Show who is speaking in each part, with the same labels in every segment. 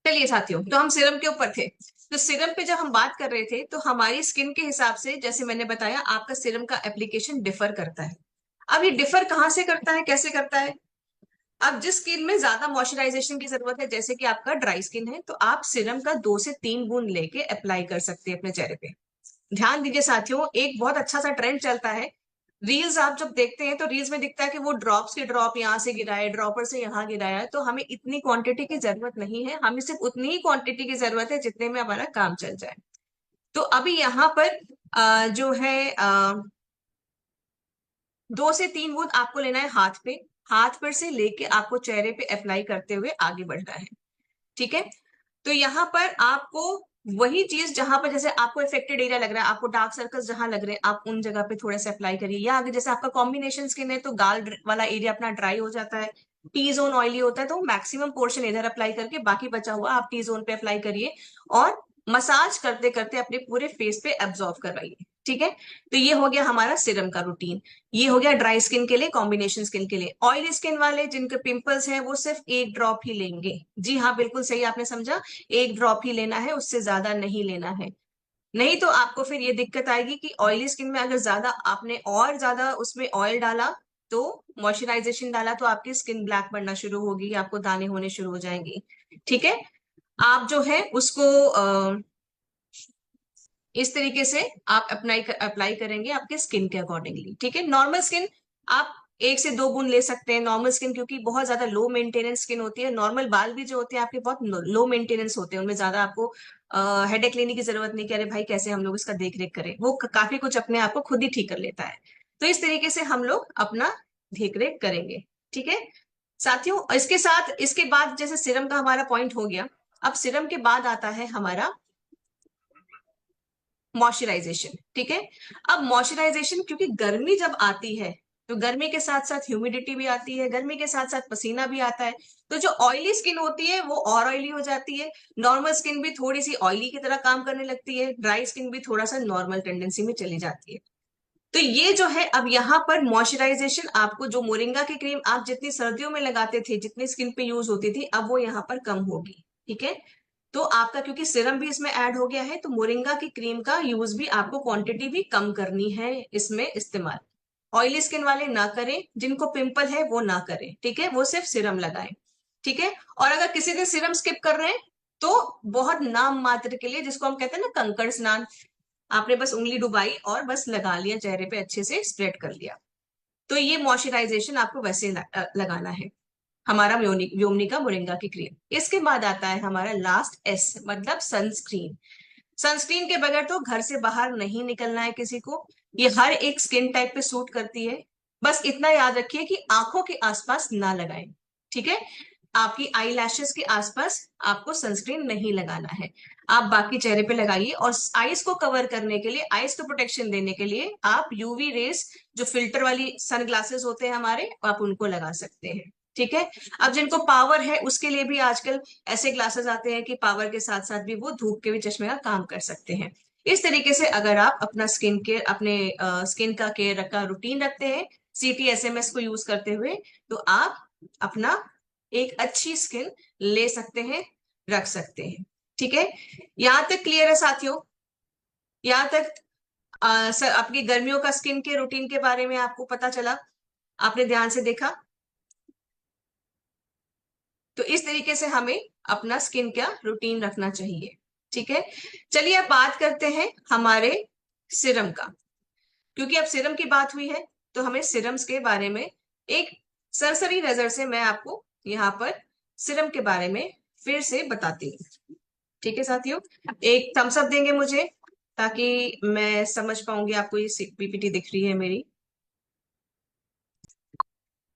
Speaker 1: चलिए साथियों, तो हम सीरम के ऊपर थे। तो सीरम पे जब हम बात कर रहे थे तो हमारी स्किन के हिसाब से, जैसे मैंने बताया, आपका सीरम का एप्लीकेशन डिफर करता है। अब ये डिफर कहाँ से करता है, कैसे करता है? अब जिस स्किन में ज्यादा मॉइस्चराइजेशन की जरूरत है, जैसे कि आपका ड्राई स्किन है, तो आप सीरम का 2 से 3 बूंद लेके अप्लाई कर सकते हैं अपने चेहरे पे। ध्यान दीजिए साथियों, एक बहुत अच्छा सा ट्रेंड चलता है। रील्स आप जब देखते हैं तो रील्स में दिखता है कि वो ड्रॉप्स के ड्रॉप यहाँ से गिराए, ड्रॉपर से यहाँ गिराया है। तो हमें इतनी क्वांटिटी की जरूरत नहीं है, हमें सिर्फ उतनी ही क्वांटिटी की जरूरत है जितने में हमारा काम चल जाए। तो अभी यहाँ पर जो है 2 से 3 बूंद आपको लेना है हाथ पे। हाथ पर से लेके आपको चेहरे पे अप्लाई करते हुए आगे बढ़ना है। ठीक है। तो यहाँ पर आपको वही चीज, जहां पर जैसे आपको इफेक्टेड एरिया लग रहा है, आपको डार्क सर्कल्स जहां लग रहे हैं, आप उन जगह पे थोड़ा सा अप्लाई करिए। या अगर जैसे आपका कॉम्बिनेशन स्किन है तो वाला एरिया अपना ड्राई हो जाता है, टी जोन ऑयली होता है, तो मैक्सिमम पोर्शन इधर अप्लाई करके बाकी बचा हुआ आप टी जोन पे अप्लाई करिए। और मसाज करते करते अपने पूरे फेस पे एब्जॉर्व करवाइए। ठीक है। तो ये हो गया हमारा सिरम का रूटीन। ये हो गया ड्राई स्किन के लिए, कॉम्बिनेशन स्किन के लिए। ऑयली स्किन वाले जिनके पिंपल्स हैं वो सिर्फ एक ड्रॉप ही लेंगे। जी हाँ, बिल्कुल सही आपने समझा। एक ड्रॉप ही लेना है, उससे ज्यादा नहीं लेना है। नहीं तो आपको फिर ये दिक्कत आएगी कि ऑयली स्किन में अगर ज्यादा आपने और ज्यादा उसमें ऑयल डाला, तो मॉइस्चराइजेशन डाला, तो आपकी स्किन ब्लैक पड़ना शुरू होगी, आपको दाने होने शुरू हो जाएंगी। ठीक है। आप जो है उसको इस तरीके से आप अप्लाई करेंगे आपके स्किन के अकॉर्डिंगली। ठीक है। नॉर्मल स्किन आप 1 से 2 बूंद ले सकते हैं। नॉर्मल स्किन क्योंकि बहुत ज्यादा लो मेंटेनेंस स्किन होती है। नॉर्मल बाल भी जो होते हैं आपके बहुत लो मेंटेनेंस होते हैं, उनमें ज्यादा आपको हेडेक लेने की जरूरत नहीं कि अरे भाई कैसे हम लोग इसका देख रेख करें, वो काफी कुछ अपने आप को खुद ही ठीक कर लेता है। तो इस तरीके से हम लोग अपना देख रेख करेंगे। ठीक है साथियों, इसके साथ इसके बाद जैसे सिरम का हमारा पॉइंट हो गया। अब सिरम के बाद आता है हमारा मॉइस्चराइजेशन। ठीक है। अब मॉइस्चराइजेशन, क्योंकि गर्मी जब आती है तो गर्मी के साथ साथ ह्यूमिडिटी भी आती है, गर्मी के साथ साथ पसीना भी आता है। तो जो ऑयली स्किन होती है वो और ऑयली हो जाती है। नॉर्मल स्किन भी थोड़ी सी ऑयली की तरह काम करने लगती है, ड्राई स्किन भी थोड़ा सा नॉर्मल टेंडेंसी में चली जाती है। तो ये जो है, अब यहाँ पर मॉइस्चराइजेशन आपको, जो मोरिंगा की क्रीम आप जितनी सर्दियों में लगाते थे, जितनी स्किन पे यूज होती थी, अब वो यहाँ पर कम होगी। ठीक है। तो आपका क्योंकि सिरम भी इसमें ऐड हो गया है, तो मोरिंगा की क्रीम का यूज भी आपको क्वांटिटी भी कम करनी है इसमें इस्तेमाल। ऑयली स्किन वाले ना करें, जिनको पिंपल है वो ना करें। ठीक है, वो सिर्फ सिरम लगाएं। ठीक है। और अगर किसी दिन सिरम स्किप कर रहे हैं तो बहुत नाम मात्र के लिए, जिसको हम कहते हैं ना कंकड़ स्नान, आपने बस उंगली डुबाई और बस लगा लिया चेहरे पे, अच्छे से स्प्रेड कर लिया। तो ये मॉइस्चराइजेशन आपको वैसे लगाना है, हमारा व्योमनिका मोरिंगा की क्रीम। इसके बाद आता है हमारा लास्ट एस, मतलब सनस्क्रीन। सनस्क्रीन के बगैर तो घर से बाहर नहीं निकलना है किसी को। ये हर एक स्किन टाइप पे सूट करती है। बस इतना याद रखिए कि आंखों के आसपास ना लगाएं। ठीक है। आपकी आई लैशेस के आसपास आपको सनस्क्रीन नहीं लगाना है। आप बाकी चेहरे पे लगाइए, और आईज को कवर करने के लिए, आईज को प्रोटेक्शन देने के लिए आप यूवी रेस, जो फिल्टर वाली सन ग्लासेस होते हैं हमारे, आप उनको लगा सकते हैं। ठीक है। अब जिनको पावर है उसके लिए भी आजकल ऐसे ग्लासेस आते हैं कि पावर के साथ साथ भी वो धूप के भी चश्मे का काम कर सकते हैं। इस तरीके से अगर आप अपना स्किन केयर, अपने स्किन का केयर का रूटीन रखते हैं CTSMS को यूज करते हुए, तो आप अपना एक अच्छी स्किन ले सकते हैं, रख सकते हैं। ठीक है। यहां तक क्लियर है साथियों? यहां तक सर आपकी गर्मियों का स्किन के रूटीन के बारे में आपको पता चला, आपने ध्यान से देखा? तो इस तरीके से हमें अपना स्किन का रूटीन रखना चाहिए। ठीक है। चलिए अब बात करते हैं हमारे सिरम का। क्योंकि अब सिरम की बात हुई है, तो हमें सिरम्स के बारे में एक सरसरी नजर से मैं आपको यहाँ पर सिरम के बारे में फिर से बताती हूँ। ठीक है साथियों, एक थम्स अप देंगे मुझे ताकि मैं समझ पाऊंगी, आपको ये PPT दिख रही है मेरी।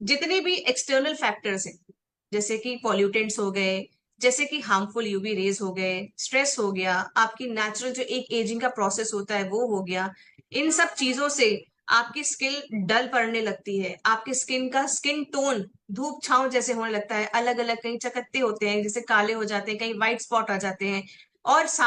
Speaker 1: जितने भी एक्सटर्नल फैक्टर्स हैं, जैसे कि पॉल्यूटेंट्स हो गए, जैसे कि हार्मफुल यूवी रेज हो गए, स्ट्रेस हो गया, आपकी नेचुरल जो एक एजिंग का प्रोसेस होता है वो हो गया, इन सब चीजों से आपकी स्किन डल पड़ने लगती है। आपकी स्किन का स्किन टोन धूप छांव जैसे होने लगता है, अलग अलग, कहीं चकत्ते होते हैं जैसे काले हो जाते हैं, कहीं व्हाइट स्पॉट आ जाते हैं। और साथ